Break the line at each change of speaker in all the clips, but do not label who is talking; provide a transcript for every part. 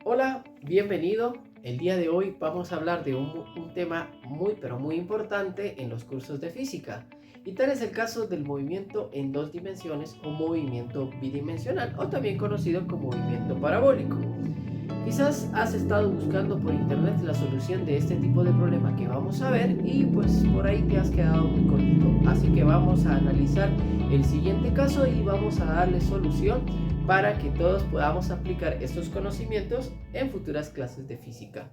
Hola, bienvenido. El día de hoy vamos a hablar de un tema muy pero muy importante en los cursos de física. Y tal es el caso del movimiento en dos dimensiones o movimiento bidimensional o también conocido como movimiento parabólico. Quizás has estado buscando por internet la solución de este tipo de problema que vamos a ver y pues por ahí te has quedado muy cortito. Así que vamos a analizar el siguiente caso y vamos a darle solución para que todos podamos aplicar estos conocimientos en futuras clases de física.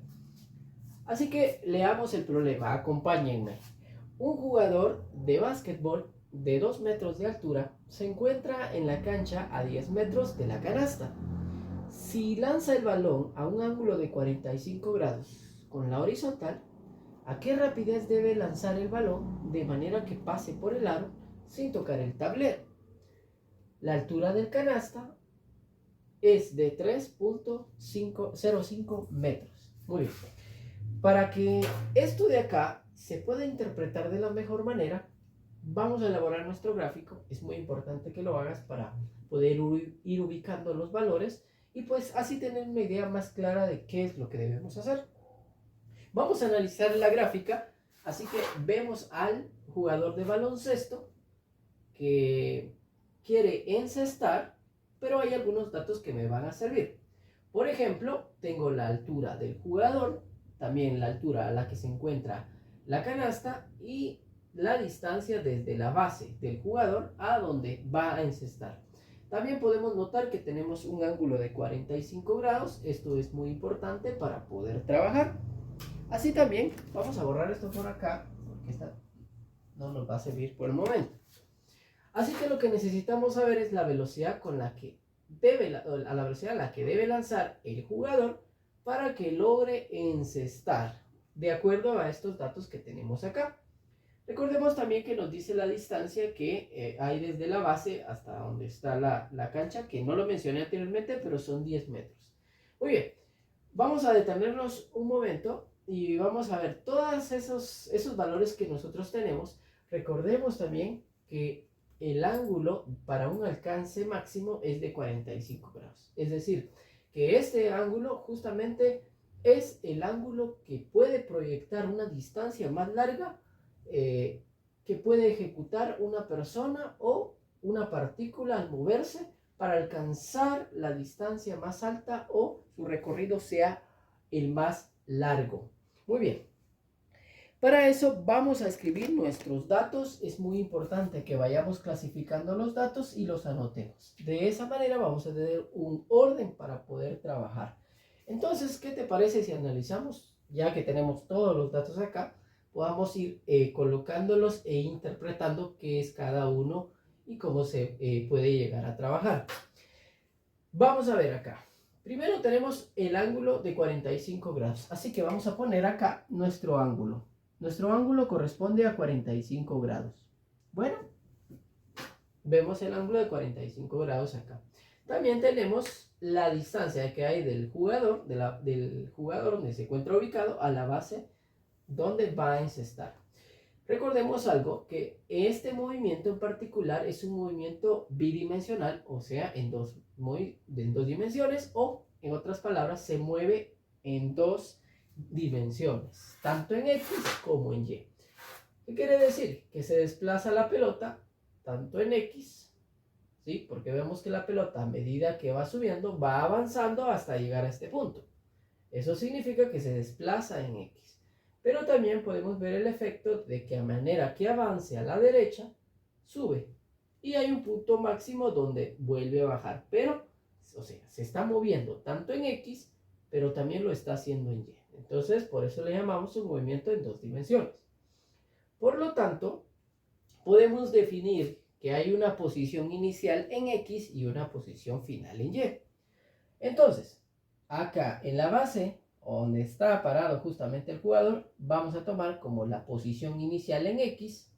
Así que leamos el problema, acompáñenme. Un jugador de básquetbol de 2 metros de altura se encuentra en la cancha a 10 metros de la canasta. Si lanza el balón a un ángulo de 45 grados con la horizontal, ¿a qué rapidez debe lanzar el balón de manera que pase por el aro sin tocar el tablero? La altura del canasta es de 3.05 metros. Muy bien. Para que esto de acá se pueda interpretar de la mejor manera, vamos a elaborar nuestro gráfico. Es muy importante que lo hagas para poder ir ubicando los valores y pues así tener una idea más clara de qué es lo que debemos hacer. Vamos a analizar la gráfica, así que vemos al jugador de baloncesto que quiere encestar, pero hay algunos datos que me van a servir. Por ejemplo, tengo la altura del jugador, también la altura a la que se encuentra la canasta y la distancia desde la base del jugador a donde va a encestar. También podemos notar que tenemos un ángulo de 45 grados, esto es muy importante para poder trabajar. Así también, vamos a borrar esto por acá, porque esta no nos va a servir por el momento. Así que lo que necesitamos saber es la velocidad con la que a la velocidad a la que debe lanzar el jugador para que logre encestar, de acuerdo a estos datos que tenemos acá. Recordemos también que nos dice la distancia que hay desde la base hasta donde está la cancha, que no lo mencioné anteriormente, pero son 10 metros. Muy bien, vamos a detenernos un momento y vamos a ver todos esos valores que nosotros tenemos. Recordemos también que el ángulo para un alcance máximo es de 45 grados. Es decir, que este ángulo justamente es el ángulo que puede proyectar una distancia más larga que puede ejecutar una persona o una partícula al moverse para alcanzar la distancia más alta o su recorrido sea el más largo. Muy bien. Para eso vamos a escribir nuestros datos. Es muy importante que vayamos clasificando los datos y los anotemos. De esa manera vamos a tener un orden para poder trabajar. Entonces, ¿qué te parece si analizamos? Ya que tenemos todos los datos acá, podamos ir colocándolos e interpretando qué es cada uno y cómo se puede llegar a trabajar. Vamos a ver acá. Primero tenemos el ángulo de 45 grados. Así que vamos a poner acá nuestro ángulo. Nuestro ángulo corresponde a 45 grados. Bueno, vemos el ángulo de 45 grados acá. También tenemos la distancia que hay del jugador, del jugador donde se encuentra ubicado a la base donde va a encestar. Recordemos algo, que este movimiento en particular es un movimiento bidimensional, o sea, en dos dimensiones, o en otras palabras, se mueve en dos dimensiones, tanto en X como en Y. ¿Qué quiere decir? Que se desplaza la pelota tanto en X, ¿sí? Porque vemos que la pelota a medida que va subiendo va avanzando hasta llegar a este punto. Eso significa que se desplaza en X. Pero también podemos ver el efecto de que a manera que avance a la derecha, sube. Y hay un punto máximo donde vuelve a bajar. Pero, o sea, se está moviendo tanto en X, pero también lo está haciendo en Y. Entonces, por eso le llamamos un movimiento en dos dimensiones. Por lo tanto, podemos definir que hay una posición inicial en X y una posición final en Y. Entonces, acá en la base, donde está parado justamente el jugador, vamos a tomar como la posición inicial en X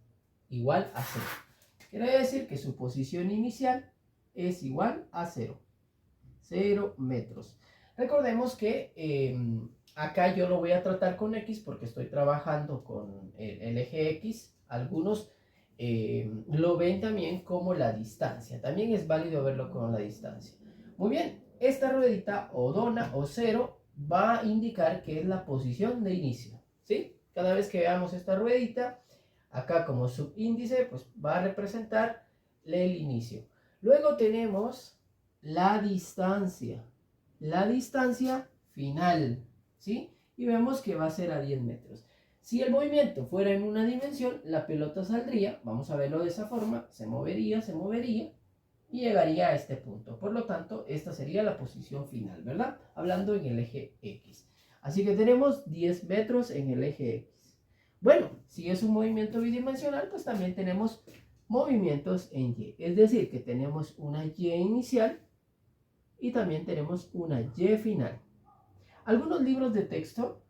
igual a 0. Quiere decir que su posición inicial es igual a 0. 0 metros. Recordemos que acá yo lo voy a tratar con X porque estoy trabajando con el eje X. Algunos lo ven también como la distancia. También es válido verlo con la distancia. Muy bien, esta ruedita o dona o cero va a indicar que es la posición de inicio, ¿sí? Cada vez que veamos esta ruedita, acá como subíndice, pues va a representar el inicio. Luego tenemos la distancia final, ¿sí? Y vemos que va a ser a 10 metros. Si el movimiento fuera en una dimensión, la pelota saldría, vamos a verlo de esa forma, se movería y llegaría a este punto. Por lo tanto, esta sería la posición final, ¿verdad? Hablando en el eje X. Así que tenemos 10 metros en el eje X. Bueno, si es un movimiento bidimensional, pues también tenemos movimientos en Y. Es decir, que tenemos una Y inicial y también tenemos una Y final. Algunos libros de texto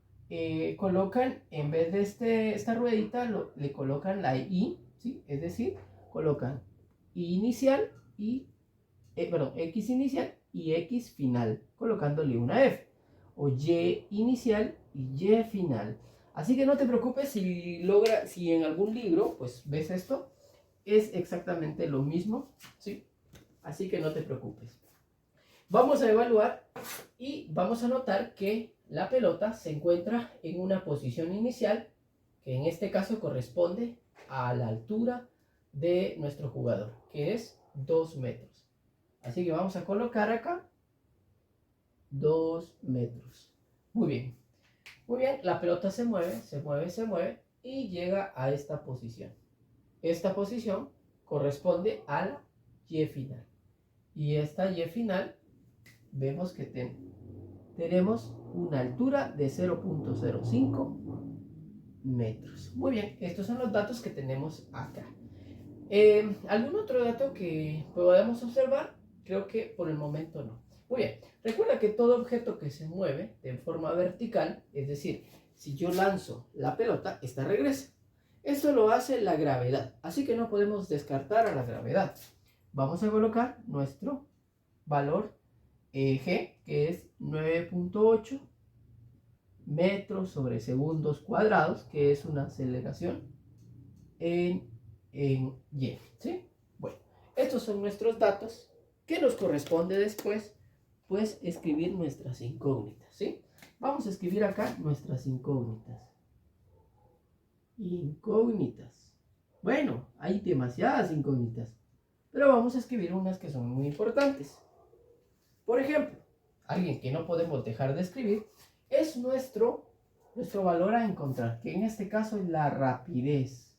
colocan, en vez de esta ruedita, le colocan la I, ¿sí? Es decir, colocan I inicial y, X inicial y X final, colocándole una F. O Y inicial y Y final. Así que no te preocupes si en algún libro, pues ves esto, es exactamente lo mismo, ¿sí? Así que no te preocupes. Vamos a evaluar y vamos a notar que la pelota se encuentra en una posición inicial que en este caso corresponde a la altura de nuestro jugador, que es 2 metros. Así que vamos a colocar acá 2 metros. Muy bien. Muy bien, la pelota se mueve y llega a esta posición. Esta posición corresponde a la Y final. Y esta Y final vemos que tenemos una altura de 0.05 metros. Muy bien, estos son los datos que tenemos acá. ¿Algún otro dato que podamos observar? Creo que por el momento no. Muy bien, recuerda que todo objeto que se mueve de forma vertical, es decir, si yo lanzo la pelota, esta regresa. Esto lo hace la gravedad, así que no podemos descartar a la gravedad. Vamos a colocar nuestro valor G, que es 9.8 metros sobre segundos cuadrados, que es una aceleración en Y, ¿sí? Bueno, estos son nuestros datos que nos corresponde después, pues, escribir nuestras incógnitas, ¿sí? Vamos a escribir acá nuestras incógnitas. Incógnitas. Bueno, hay demasiadas incógnitas, pero vamos a escribir unas que son muy importantes. Por ejemplo, alguien que no podemos dejar de escribir es nuestro valor a encontrar, que en este caso es la rapidez.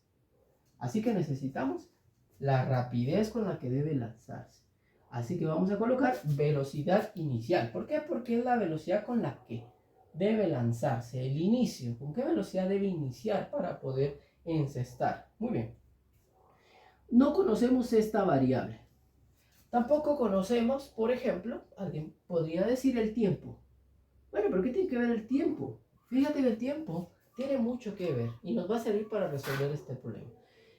Así que necesitamos la rapidez con la que debe lanzarse. Así que vamos a colocar velocidad inicial. ¿Por qué? Porque es la velocidad con la que debe lanzarse, el inicio. ¿Con qué velocidad debe iniciar para poder encestar? Muy bien. No conocemos esta variable. Tampoco conocemos, por ejemplo, alguien podría decir el tiempo. Bueno, pero ¿qué tiene que ver el tiempo? Fíjate que el tiempo tiene mucho que ver y nos va a servir para resolver este problema,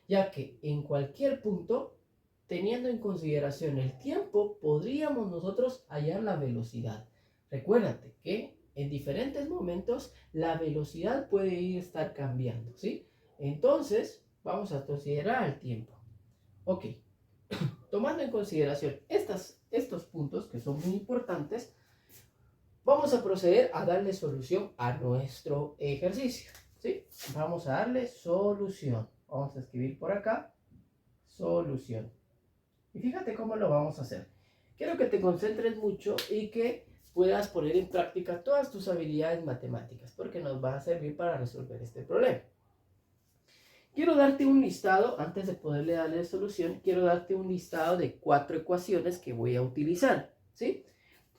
ya que en cualquier punto, teniendo en consideración el tiempo, podríamos nosotros hallar la velocidad. Recuérdate que en diferentes momentos la velocidad puede estar cambiando, ¿sí? Entonces, vamos a considerar el tiempo. Ok, tomando en consideración estos puntos que son muy importantes, vamos a proceder a darle solución a nuestro ejercicio, ¿sí? Vamos a darle solución. Vamos a escribir por acá, solución. Y fíjate cómo lo vamos a hacer. Quiero que te concentres mucho y que puedas poner en práctica todas tus habilidades matemáticas, porque nos va a servir para resolver este problema. Quiero darte un listado, antes de poderle darle solución, quiero darte un listado de 4 ecuaciones que voy a utilizar, ¿sí?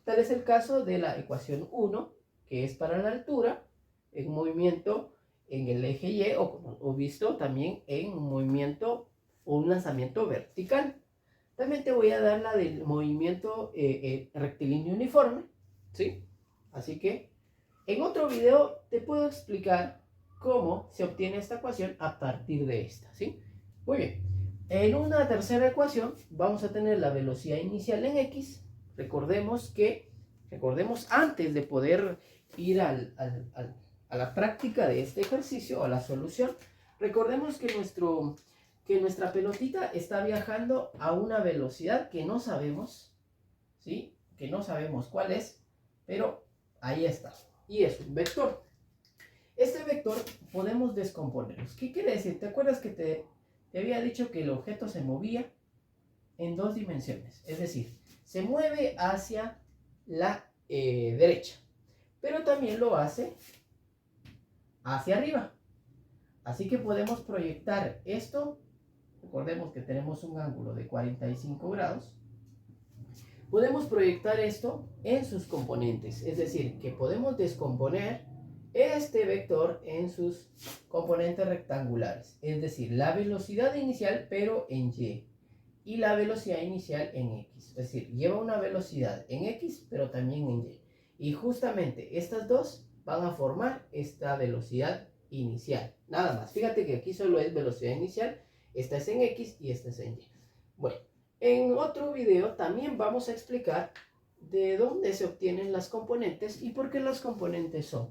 Tal es el caso de la ecuación 1, que es para la altura, en movimiento en el eje Y, o visto también en un movimiento o un lanzamiento vertical. También te voy a dar la del movimiento rectilíneo uniforme, ¿sí? Así que en otro video te puedo explicar cómo se obtiene esta ecuación a partir de esta, ¿sí? Muy bien. En una tercera ecuación vamos a tener la velocidad inicial en X. Recordemos antes de poder ir a la práctica de este ejercicio, a la solución, recordemos que nuestra pelotita está viajando a una velocidad que no sabemos, ¿sí? que no sabemos cuál es, pero ahí está. Y es un vector. Este vector podemos descomponerlo. ¿Qué quiere decir? ¿Te acuerdas que te había dicho que el objeto se movía en dos dimensiones? Es decir, se mueve hacia la derecha, pero también lo hace hacia arriba. Así que podemos proyectar esto. Recordemos que tenemos un ángulo de 45 grados. Podemos proyectar esto en sus componentes. Es decir, que podemos descomponer este vector en sus componentes rectangulares. Es decir, la velocidad inicial pero en Y. Y la velocidad inicial en X. Es decir, lleva una velocidad en X pero también en Y. Y justamente estas dos van a formar esta velocidad inicial. Nada más. Fíjate que aquí solo es velocidad inicial. Esta es en X y esta es en Y. Bueno, en otro video también vamos a explicar de dónde se obtienen las componentes y por qué las componentes son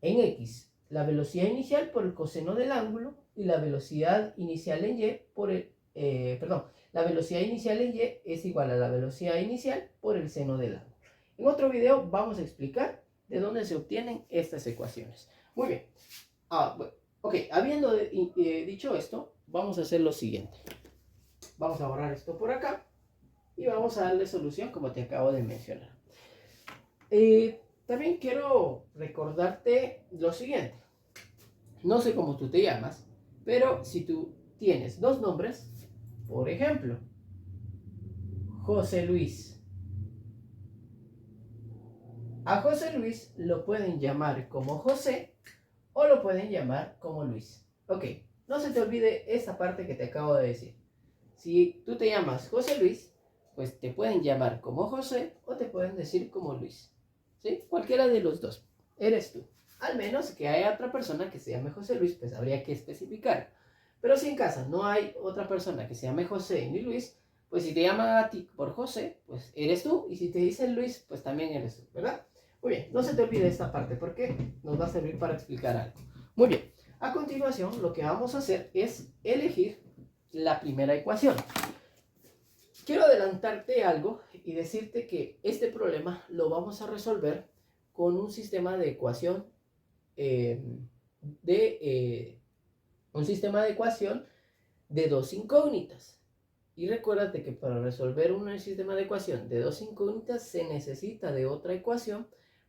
en X la velocidad inicial por el coseno del ángulo y la velocidad inicial en Y por el, la velocidad inicial en Y es igual a la velocidad inicial por el seno del ángulo. En otro video vamos a explicar de dónde se obtienen estas ecuaciones. Muy bien. Bueno, ok, habiendo dicho esto, vamos a hacer lo siguiente. Vamos a borrar esto por acá y vamos a darle solución como te acabo de mencionar. También quiero recordarte lo siguiente. No sé cómo tú te llamas, pero si tú tienes dos nombres, por ejemplo, José Luis. A José Luis lo pueden llamar como José o lo pueden llamar como Luis. Ok, no se te olvide esta parte que te acabo de decir. Si tú te llamas José Luis, pues te pueden llamar como José o te pueden decir como Luis. ¿Sí? Cualquiera de los dos. Eres tú. Al menos que haya otra persona que se llame José Luis, pues habría que especificar. Pero si en casa no hay otra persona que se llame José ni Luis, pues si te llaman a ti por José, pues eres tú. Y si te dicen Luis, pues también eres tú, ¿verdad? Muy bien, no se te olvide esta parte porque nos va a servir para explicar algo. Muy bien, a continuación lo que vamos a hacer es elegir la primera ecuación. Quiero adelantarte algo y decirte que este problema lo vamos a resolver con un sistema de ecuación de dos incógnitas. Y recuérdate que para resolver un sistema de ecuación de dos incógnitas se necesita de otra ecuación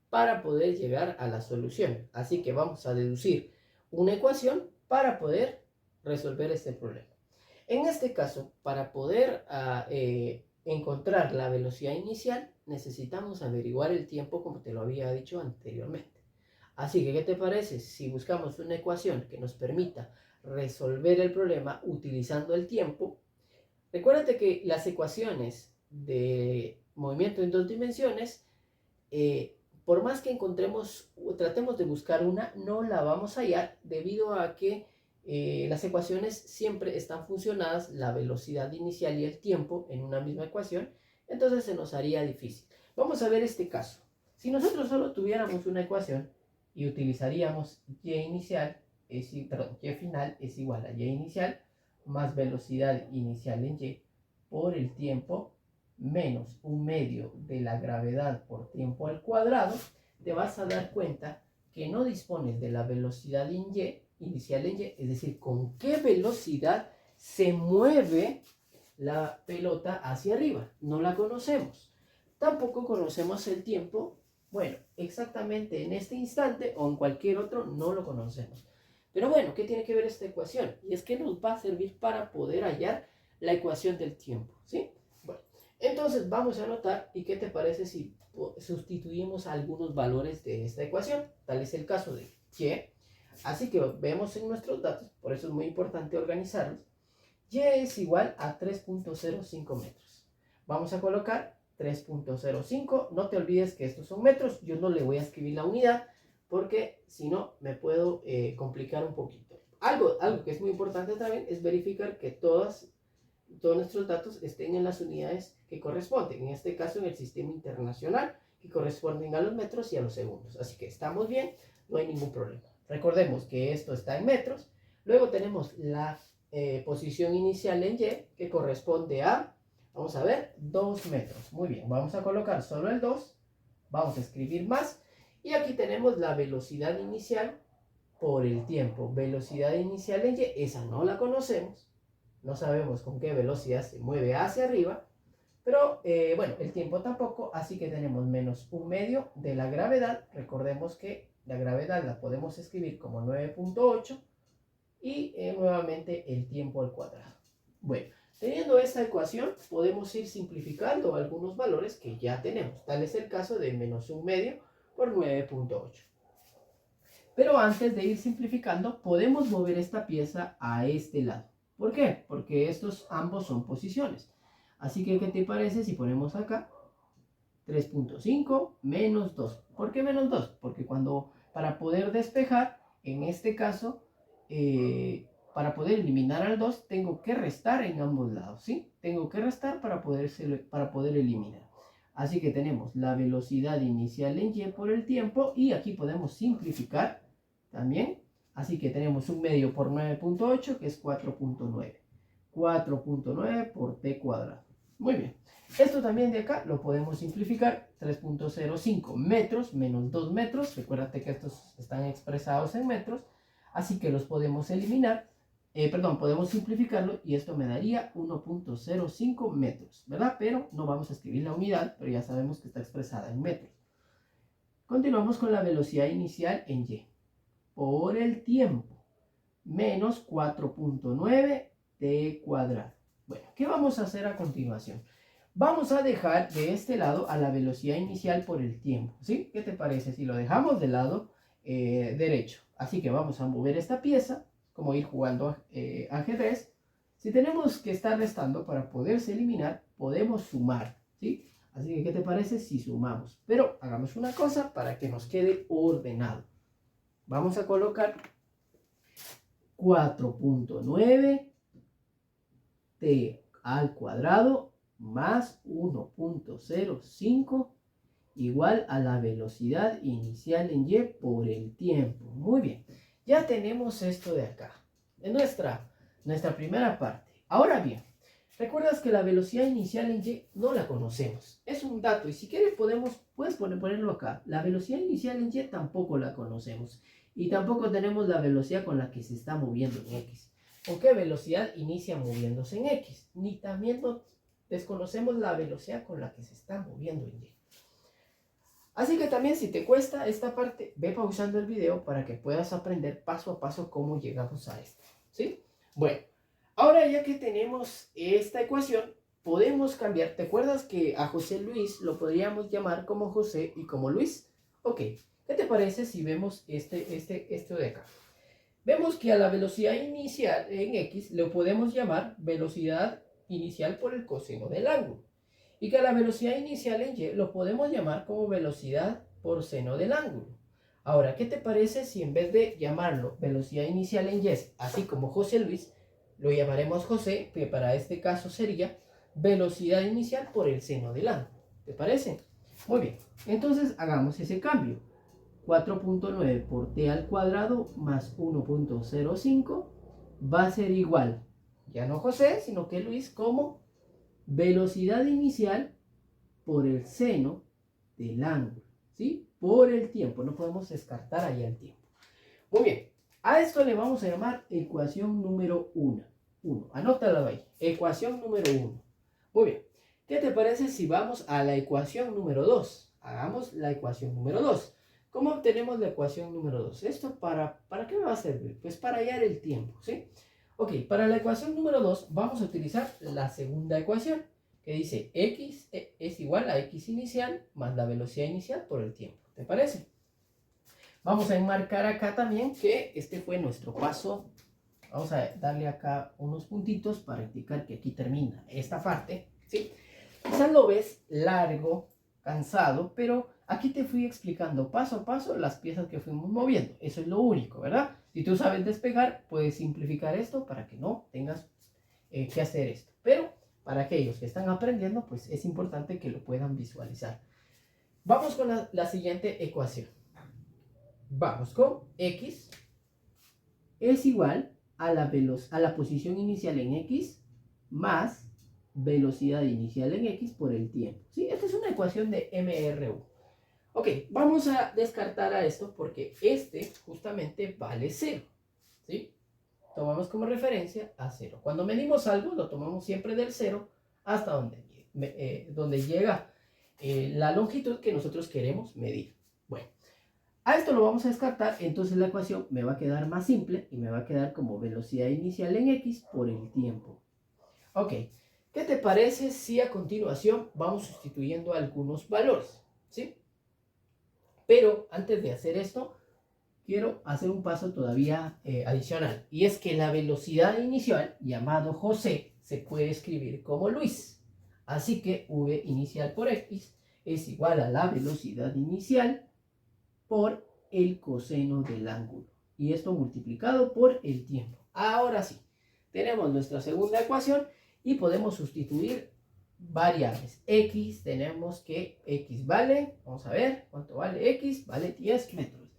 para poder llegar a la solución. Así que vamos a deducir una ecuación para poder resolver este problema. En este caso, para poder encontrar la velocidad inicial, necesitamos averiguar el tiempo como te lo había dicho anteriormente. Así que, ¿qué te parece si buscamos una ecuación que nos permita resolver el problema utilizando el tiempo? Recuérdate que las ecuaciones de movimiento en dos dimensiones, por más que encontremos o tratemos de buscar una, no la vamos a hallar debido a que las ecuaciones siempre están funcionadas, la velocidad inicial y el tiempo en una misma ecuación, entonces se nos haría difícil. Vamos a ver este caso. Si nosotros solo tuviéramos una ecuación y utilizaríamos y final es igual a y inicial más velocidad inicial en y por el tiempo menos un medio de la gravedad por tiempo al cuadrado, te vas a dar cuenta que no dispones de la velocidad inicial en y, es decir, con qué velocidad se mueve la pelota hacia arriba. No la conocemos. Tampoco conocemos el tiempo. Bueno, exactamente en este instante o en cualquier otro no lo conocemos. Pero bueno, ¿qué tiene que ver esta ecuación? Y es que nos va a servir para poder hallar la ecuación del tiempo, ¿sí? Bueno, entonces vamos a anotar, ¿y qué te parece si sustituimos algunos valores de esta ecuación? Tal es el caso de y. Así que vemos en nuestros datos, por eso es muy importante organizarlos. Y es igual a 3.05 metros. Vamos a colocar 3.05. No te olvides que estos son metros. Yo no le voy a escribir la unidad porque si no me puedo complicar un poquito. Algo que es muy importante también es verificar que todos nuestros datos estén en las unidades que corresponden. En este caso en el sistema internacional, que corresponden a los metros y a los segundos. Así que estamos bien, no hay ningún problema. Recordemos que esto está en metros. Luego tenemos la posición inicial en y, que corresponde a Vamos a ver, 2 metros. Muy bien, vamos a colocar solo el 2. Vamos a escribir más. Y aquí tenemos la velocidad inicial por el tiempo. Velocidad inicial en Y, esa no la conocemos. No sabemos con qué velocidad se mueve hacia arriba. Pero bueno, el tiempo tampoco. Así que tenemos menos 1/2 de la gravedad. Recordemos que la gravedad la podemos escribir como 9.8. Y nuevamente el tiempo al cuadrado. Bueno, teniendo esta ecuación, podemos ir simplificando algunos valores que ya tenemos. Tal es el caso de menos 1/2 por 9.8. Pero antes de ir simplificando, podemos mover esta pieza a este lado. ¿Por qué? Porque estos ambos son posiciones. Así que, ¿qué te parece si ponemos acá 3.5 menos 2? ¿Por qué menos 2? Porque para poder despejar, en este caso, para poder eliminar al 2, tengo que restar en ambos lados, ¿sí? Tengo que restar para poder eliminar. Así que tenemos la velocidad inicial en Y por el tiempo, y aquí podemos simplificar también. Así que tenemos 1/2 por 9.8, que es 4.9. 4.9 por t cuadrado. Muy bien. Esto también de acá lo podemos simplificar. 3.05 metros menos 2 metros. Recuérdate que estos están expresados en metros. Así que los podemos eliminar. Podemos simplificarlo y esto me daría 1.05 metros, ¿verdad? Pero no vamos a escribir la unidad, pero ya sabemos que está expresada en metros. Continuamos con la velocidad inicial en Y por el tiempo, menos 4.9 t cuadrado. Bueno, ¿qué vamos a hacer a continuación? Vamos a dejar de este lado a la velocidad inicial por el tiempo, ¿sí? ¿Qué te parece si lo dejamos del lado derecho? Así que vamos a mover esta pieza, como ir jugando ajedrez. Si tenemos que estar restando para poderse eliminar, podemos sumar, ¿sí? Así que, ¿qué te parece si sumamos? Pero hagamos una cosa para que nos quede ordenado. Vamos a colocar 4.9 t al cuadrado más 1.05 igual a la velocidad inicial en Y por el tiempo. Muy bien, ya tenemos esto de acá, en nuestra primera parte. Ahora bien, recuerdas que la velocidad inicial en Y no la conocemos. Es un dato y si quieres puedes ponerlo acá. La velocidad inicial en Y tampoco la conocemos. Y tampoco tenemos la velocidad con la que se está moviendo en X. ¿Con qué velocidad inicia moviéndose en X? Ni también desconocemos la velocidad con la que se está moviendo en Y. Así que también si te cuesta esta parte, ve pausando el video para que puedas aprender paso a paso cómo llegamos a esto, ¿sí? Bueno, ahora ya que tenemos esta ecuación, podemos cambiar. ¿Te acuerdas que a José Luis lo podríamos llamar como José y como Luis? Ok, ¿qué te parece si vemos esto de acá? Vemos que a la velocidad inicial en X lo podemos llamar velocidad inicial por el coseno del ángulo. Y que a la velocidad inicial en Y lo podemos llamar como velocidad por seno del ángulo. Ahora, ¿qué te parece si en vez de llamarlo velocidad inicial en Y, así como José Luis, lo llamaremos José, que para este caso sería velocidad inicial por el seno del ángulo? ¿Te parece? Muy bien, entonces hagamos ese cambio. 4.9 por t al cuadrado más 1.05 va a ser igual, ya no José, sino que Luis, como velocidad inicial por el seno del ángulo, ¿sí? Por el tiempo, no podemos descartar ahí el tiempo. Muy bien, a esto le vamos a llamar ecuación número 1. Anótalo ahí, ecuación número 1. Muy bien, ¿qué te parece si vamos a la ecuación número 2? Hagamos la ecuación número 2. ¿Cómo obtenemos la ecuación número 2? ¿Esto para qué me va a servir? Pues para hallar el tiempo, ¿sí? Ok, para la ecuación número 2 vamos a utilizar la segunda ecuación, que dice x es igual a x inicial más la velocidad inicial por el tiempo. ¿Te parece? Vamos a enmarcar acá también que este fue nuestro paso. Vamos a darle acá unos puntitos para indicar que aquí termina esta parte, ¿sí? Quizás lo ves largo, cansado, pero aquí te fui explicando paso a paso las piezas que fuimos moviendo. Eso es lo único, ¿verdad? Si tú sabes despegar, puedes simplificar esto para que no tengas que hacer esto. Pero para aquellos que están aprendiendo, pues es importante que lo puedan visualizar. Vamos con la siguiente ecuación. Vamos con x es igual a la posición inicial en x más velocidad inicial en X por el tiempo. ¿Sí? Esta es una ecuación de MRU. Ok, vamos a descartar a esto porque este justamente vale 0. ¿Sí? Tomamos como referencia a 0. Cuando medimos algo, lo tomamos siempre del 0 hasta donde llega la longitud que nosotros queremos medir. Bueno, a esto lo vamos a descartar, entonces la ecuación me va a quedar más simple y me va a quedar como velocidad inicial en X por el tiempo. Ok, ¿qué te parece si a continuación vamos sustituyendo algunos valores? ¿Sí? Pero antes de hacer esto, quiero hacer un paso todavía adicional. Y es que la velocidad inicial, llamado José, se puede escribir como Luis. Así que V inicial por X es igual a la velocidad inicial por el coseno del ángulo. Y esto multiplicado por el tiempo. Ahora sí, tenemos nuestra segunda ecuación y podemos sustituir variables. X, tenemos que X vale, vamos a ver cuánto vale X, vale 10 metros.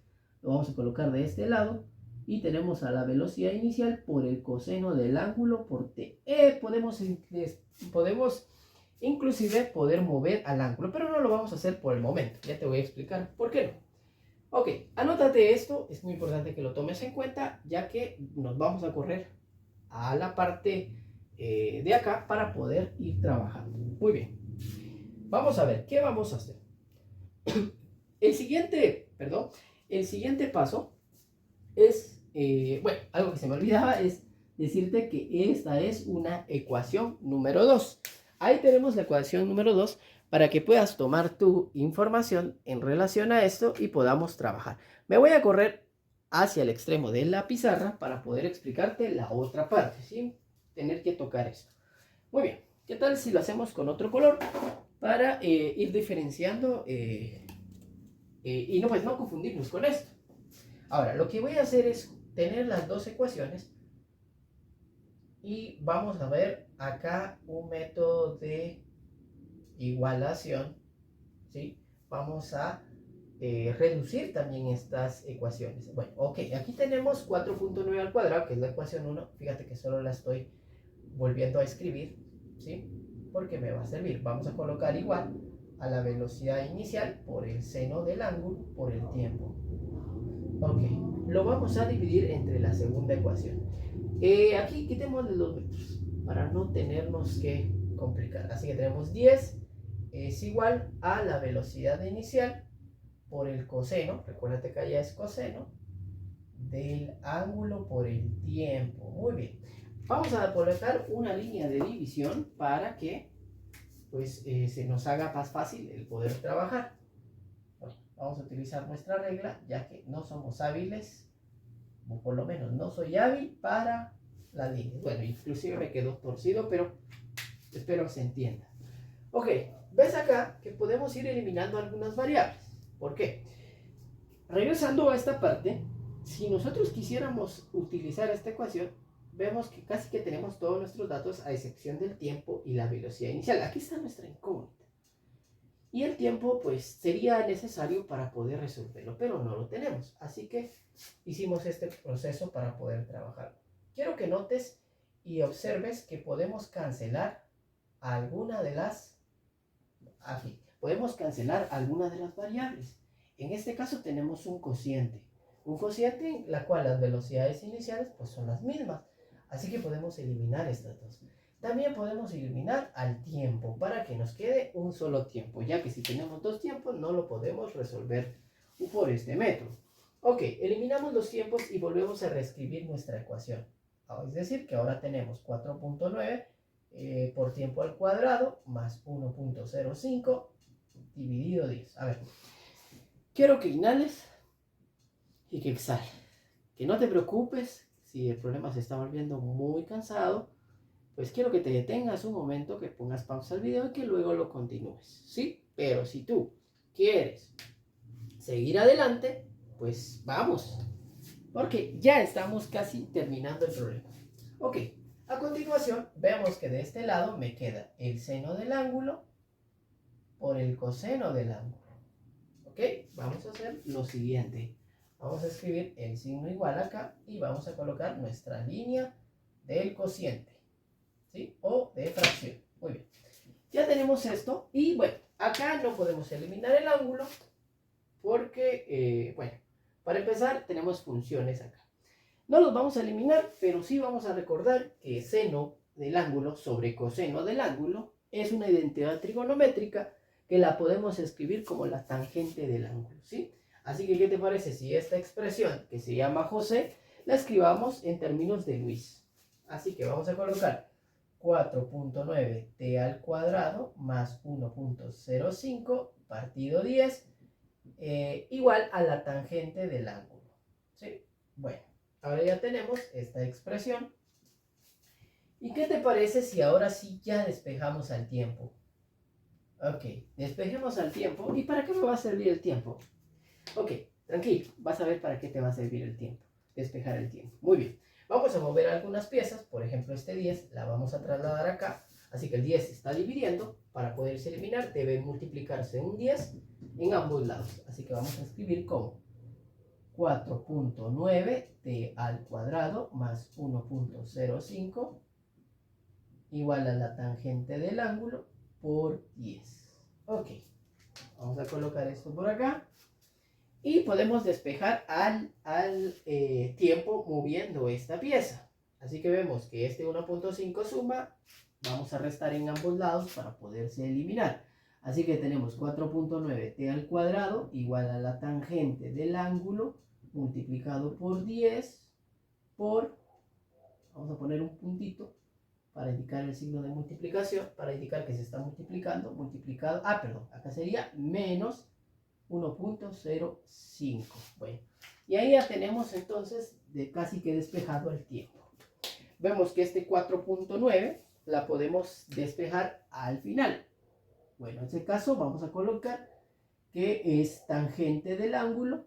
Lo vamos a colocar de este lado y tenemos a la velocidad inicial por el coseno del ángulo por T. Podemos inclusive poder mover al ángulo, pero no lo vamos a hacer por el momento. Ya te voy a explicar por qué no. Ok, anótate esto, es muy importante que lo tomes en cuenta, ya que nos vamos a correr a la parte de acá para poder ir trabajando. Muy bien, vamos a ver, ¿qué vamos a hacer? El siguiente paso es, bueno, algo que se me olvidaba es decirte que esta es una ecuación número 2. Ahí tenemos la ecuación número 2 para que puedas tomar tu información en relación a esto y podamos trabajar. Me voy a correr hacia el extremo de la pizarra para poder explicarte la otra parte, sin tener que tocar esto. Muy bien, ¿qué tal si lo hacemos con otro color para ir diferenciando y no, pues, no confundirnos con esto? Ahora, lo que voy a hacer es tener las dos ecuaciones y vamos a ver acá un método de igualación, ¿sí? Vamos a reducir también estas ecuaciones. Bueno, ok, aquí tenemos 4.9 al cuadrado, que es la ecuación 1. Fíjate que solo la estoy volviendo a escribir, ¿sí? Porque me va a servir. Vamos a colocar igual a la velocidad inicial por el seno del ángulo por el tiempo. Ok, lo vamos a dividir entre la segunda ecuación. Aquí quitemos los metros para no tenernos que complicar. Así que tenemos 10 es igual a la velocidad inicial por el coseno, recuérdate que allá es coseno, del ángulo por el tiempo. Muy bien. Vamos a colocar una línea de división para que pues, se nos haga más fácil el poder trabajar. Bueno, vamos a utilizar nuestra regla, ya que no somos hábiles, o por lo menos no soy hábil para las líneas. Bueno, inclusive me quedó torcido, pero espero que se entienda. Ok, ves acá que podemos ir eliminando algunas variables. ¿Por qué? Regresando a esta parte, si nosotros quisiéramos utilizar esta ecuación, vemos que casi que tenemos todos nuestros datos a excepción del tiempo y la velocidad inicial. Aquí está nuestra incógnita. Y el tiempo, pues, sería necesario para poder resolverlo, pero no lo tenemos. Así que hicimos este proceso para poder trabajar. Quiero que notes y observes que podemos cancelar alguna de las... Aquí, podemos cancelar alguna de las variables. En este caso tenemos un cociente en la cual las velocidades iniciales pues son las mismas. Así que podemos eliminar estas dos. También podemos eliminar al tiempo para que nos quede un solo tiempo, ya que si tenemos dos tiempos no lo podemos resolver por este método. Ok, eliminamos los tiempos y volvemos a reescribir nuestra ecuación. Es decir, que ahora tenemos 4.9 por tiempo al cuadrado más 1.05 dividido 10. A ver, quiero que inhales y que exhales. Que no te preocupes si el problema se está volviendo muy cansado. Pues quiero que te detengas un momento, que pongas pausa al video y que luego lo continúes, ¿sí? Pero si tú quieres seguir adelante, pues vamos. Porque ya estamos casi terminando el problema. Ok, a continuación vemos que de este lado me queda el seno del ángulo por el coseno del ángulo. Ok, vamos a hacer lo siguiente. Vamos a escribir el signo igual acá y vamos a colocar nuestra línea del cociente, ¿sí? O de fracción. Muy bien. Ya tenemos esto y bueno, acá no podemos eliminar el ángulo porque, bueno, para empezar tenemos funciones acá. No los vamos a eliminar, pero sí vamos a recordar que seno del ángulo sobre coseno del ángulo es una identidad trigonométrica que la podemos escribir como la tangente del ángulo, ¿sí? Así que, ¿qué te parece si esta expresión, que se llama José, la escribamos en términos de Luis? Así que vamos a colocar 4.9t al cuadrado más 1.05 partido 10 igual a la tangente del ángulo, ¿sí? Bueno, ahora ya tenemos esta expresión. ¿Y qué te parece si ahora sí ya despejamos al tiempo? Ok, despejemos al tiempo. ¿Y para qué me va a servir el tiempo? Ok, tranquilo, vas a ver para qué te va a servir el tiempo. Despejar el tiempo. Muy bien. Vamos a mover algunas piezas. Por ejemplo, este 10 la vamos a trasladar acá. Así que el 10 se está dividiendo. Para poderse eliminar debe multiplicarse un 10 en ambos lados. Así que vamos a escribir como 4.9t al cuadrado más 1.05 igual a la tangente del ángulo por 10. Ok, vamos a colocar esto por acá. Y podemos despejar al tiempo moviendo esta pieza. Así que vemos que este 1.5 suma. Vamos a restar en ambos lados para poderse eliminar. Así que tenemos 4.9t al cuadrado igual a la tangente del ángulo multiplicado por 10 por, vamos a poner un puntito para indicar el signo de multiplicación, para indicar que se está multiplicando, multiplicado, perdón, acá sería menos 1.05. Bueno, y ahí ya tenemos entonces casi que despejado el tiempo. Vemos que este 4.9 la podemos despejar al final. Bueno, en este caso vamos a colocar que es tangente del ángulo,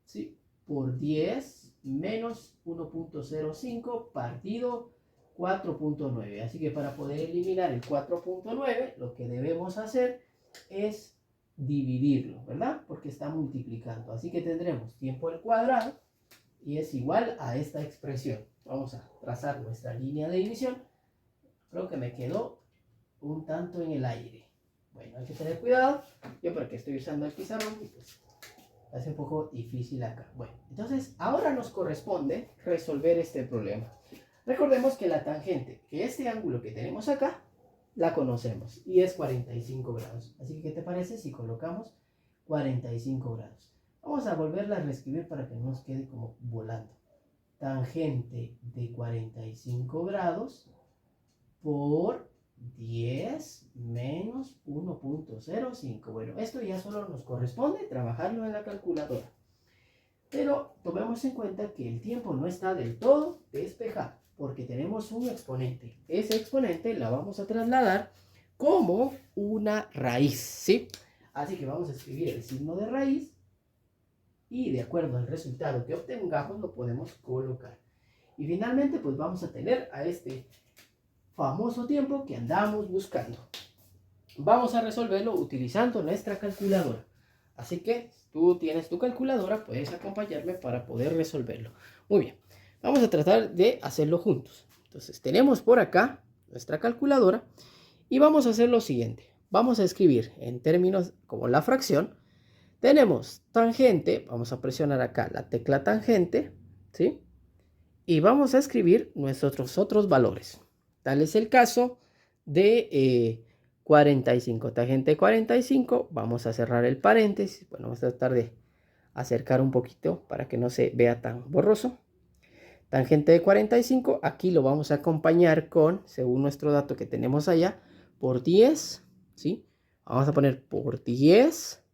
¿sí? Por 10 menos 1.05 partido 4.9. Así que para poder eliminar el 4.9, lo que debemos hacer es dividirlo, ¿verdad? Porque está multiplicando. Así que tendremos tiempo al cuadrado y es igual a esta expresión. Vamos a trazar nuestra línea de división. Creo que me quedó un tanto en el aire. Bueno, hay que tener cuidado. Yo porque estoy usando el pizarrón y pues hace un poco difícil acá. Bueno, entonces ahora nos corresponde resolver este problema. Recordemos que la tangente, que este ángulo que tenemos acá, la conocemos y es 45 grados. Así que, ¿qué te parece si colocamos 45 grados? Vamos a volverla a reescribir para que no nos quede como volando. Tangente de 45 grados por 10 menos 1.05. Bueno, esto ya solo nos corresponde trabajarlo en la calculadora. Pero tomemos en cuenta que el tiempo no está del todo despejado, porque tenemos un exponente. Ese exponente la vamos a trasladar como una raíz, ¿sí? Así que vamos a escribir el signo de raíz y de acuerdo al resultado que obtengamos lo podemos colocar. Y finalmente pues vamos a tener a este famoso tiempo que andamos buscando. Vamos a resolverlo utilizando nuestra calculadora. Así que tú tienes tu calculadora, puedes acompañarme para poder resolverlo. Muy bien, vamos a tratar de hacerlo juntos. Entonces tenemos por acá nuestra calculadora y vamos a hacer lo siguiente. Vamos a escribir en términos como la fracción. Tenemos tangente, vamos a presionar acá la tecla tangente, ¿sí? Y vamos a escribir nuestros otros valores. Tal es el caso de 45. Tangente 45, vamos a cerrar el paréntesis. Bueno, vamos a tratar de acercar un poquito para que no se vea tan borroso. Tangente de 45, aquí lo vamos a acompañar con, según nuestro dato que tenemos allá, por 10, ¿sí? Vamos a poner por 10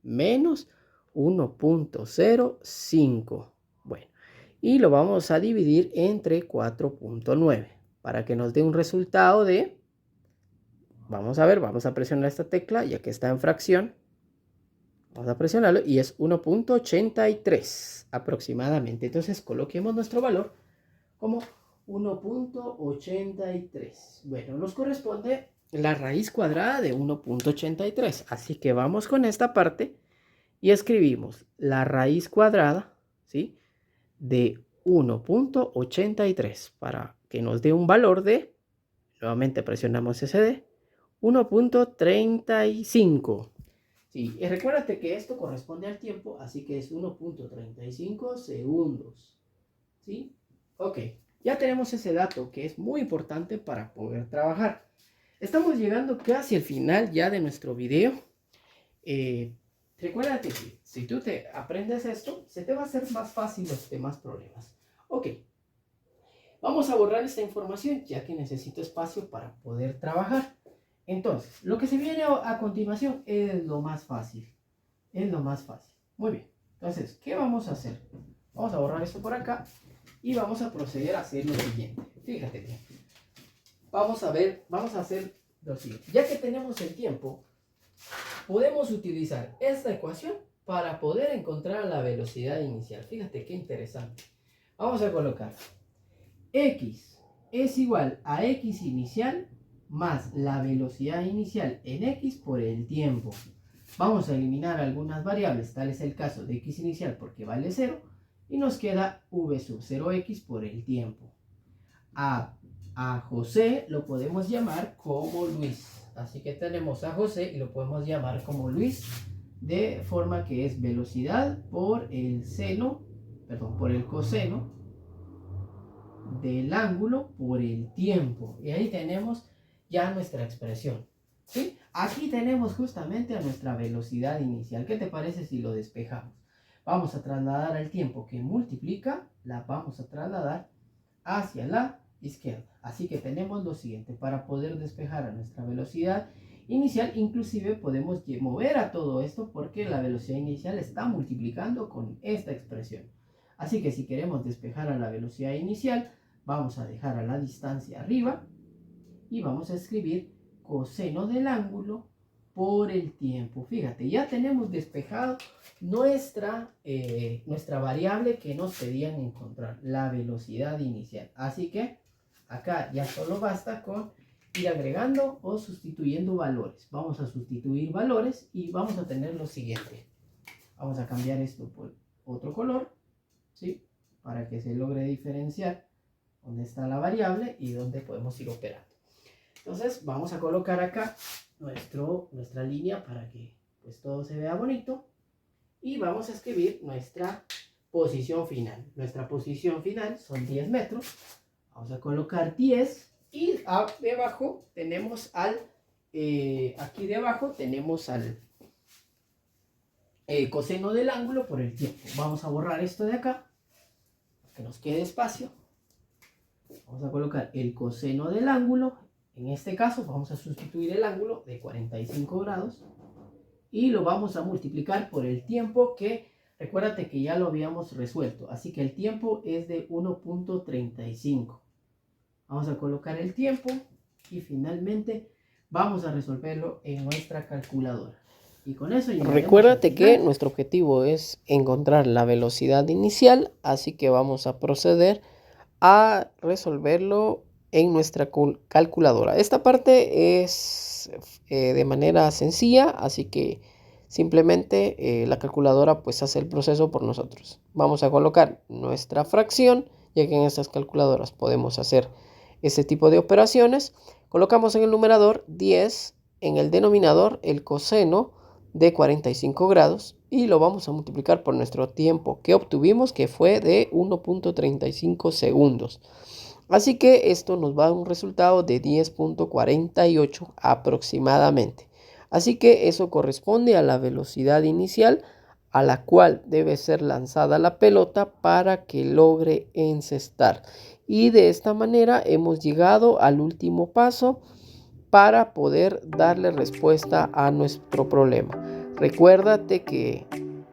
menos 1.05. Bueno, y lo vamos a dividir entre 4.9 para que nos dé un resultado de, vamos a ver, vamos a presionar esta tecla ya que está en fracción. Vamos a presionarlo y es 1.83 aproximadamente. Entonces coloquemos nuestro valor como 1.83. Bueno, nos corresponde la raíz cuadrada de 1.83. Así que vamos con esta parte y escribimos la raíz cuadrada, ¿sí?, de 1.83 para que nos dé un valor de, nuevamente presionamos SD, 1.35. Sí, y recuérdate que esto corresponde al tiempo, así que es 1.35 segundos. ¿Sí? Ok, ya tenemos ese dato que es muy importante para poder trabajar. Estamos llegando casi al final ya de nuestro video. Recuérdate que si tú te aprendes esto, se te va a hacer más fácil los demás problemas. Ok, vamos a borrar esta información ya que necesito espacio para poder trabajar. Entonces, lo que se viene a continuación es lo más fácil. Es lo más fácil. Muy bien. Entonces, ¿qué vamos a hacer? Vamos a borrar esto por acá y vamos a proceder a hacer lo siguiente. Fíjate bien. Vamos a hacer lo siguiente. Ya que tenemos el tiempo, podemos utilizar esta ecuación para poder encontrar la velocidad inicial. Fíjate qué interesante. Vamos a colocar x es igual a x inicial más la velocidad inicial en x por el tiempo. Vamos a eliminar algunas variables, tal es el caso de x inicial porque vale 0, y nos queda v sub 0x por el tiempo. A José lo podemos llamar como Luis. Así que tenemos a José y lo podemos llamar como Luis, de forma que es velocidad por el coseno del ángulo por el tiempo. Y ahí tenemos ya nuestra expresión. ¿Sí? Aquí tenemos justamente a nuestra velocidad inicial. ¿Qué te parece si lo despejamos? Vamos a trasladar al tiempo que multiplica, la vamos a trasladar hacia la izquierda. Así que tenemos lo siguiente. Para poder despejar a nuestra velocidad inicial, inclusive podemos mover a todo esto porque la velocidad inicial está multiplicando con esta expresión. Así que si queremos despejar a la velocidad inicial, vamos a dejar a la distancia arriba y vamos a escribir coseno del ángulo por el tiempo. Fíjate, ya tenemos despejado nuestra variable que nos pedían encontrar, la velocidad inicial. Así que acá ya solo basta con ir agregando o sustituyendo valores. Vamos a sustituir valores y vamos a tener lo siguiente. Vamos a cambiar esto por otro color, ¿sí? Para que se logre diferenciar dónde está la variable y dónde podemos ir operando. Entonces vamos a colocar acá nuestra línea para que pues todo se vea bonito y vamos a escribir nuestra posición final. Nuestra posición final son 10 metros. Vamos a colocar 10 y debajo tenemos aquí debajo tenemos al coseno del ángulo por el tiempo. Vamos a borrar esto de acá, que nos quede espacio. Vamos a colocar el coseno del ángulo. En este caso vamos a sustituir el ángulo de 45 grados y lo vamos a multiplicar por el tiempo que, recuérdate que ya lo habíamos resuelto. Así que el tiempo es de 1.35. Vamos a colocar el tiempo y finalmente vamos a resolverlo en nuestra calculadora. Y con eso recuérdate que nuestro objetivo es encontrar la velocidad inicial, así que vamos a proceder a resolverlo en nuestra calculadora. Esta parte es de manera sencilla, así que simplemente la calculadora pues hace el proceso por nosotros. Vamos a colocar nuestra fracción, ya que en estas calculadoras podemos hacer este tipo de operaciones. Colocamos en el numerador 10, en el denominador el coseno de 45 grados y lo vamos a multiplicar por nuestro tiempo que obtuvimos, que fue de 1.35 segundos. Así que esto nos va a dar un resultado de 10.48 aproximadamente. Así que eso corresponde a la velocidad inicial a la cual debe ser lanzada la pelota para que logre encestar. Y de esta manera hemos llegado al último paso para poder darle respuesta a nuestro problema. Recuérdate que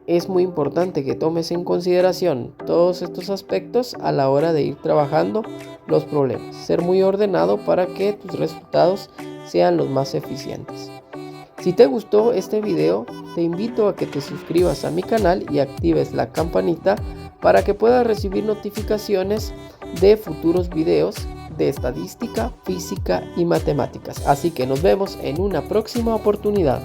es muy importante que tomes en consideración todos estos aspectos a la hora de ir trabajando los problemas. Ser muy ordenado para que tus resultados sean los más eficientes. Si te gustó este video, te invito a que te suscribas a mi canal y actives la campanita para que puedas recibir notificaciones de futuros videos de estadística, física y matemáticas. Así que nos vemos en una próxima oportunidad.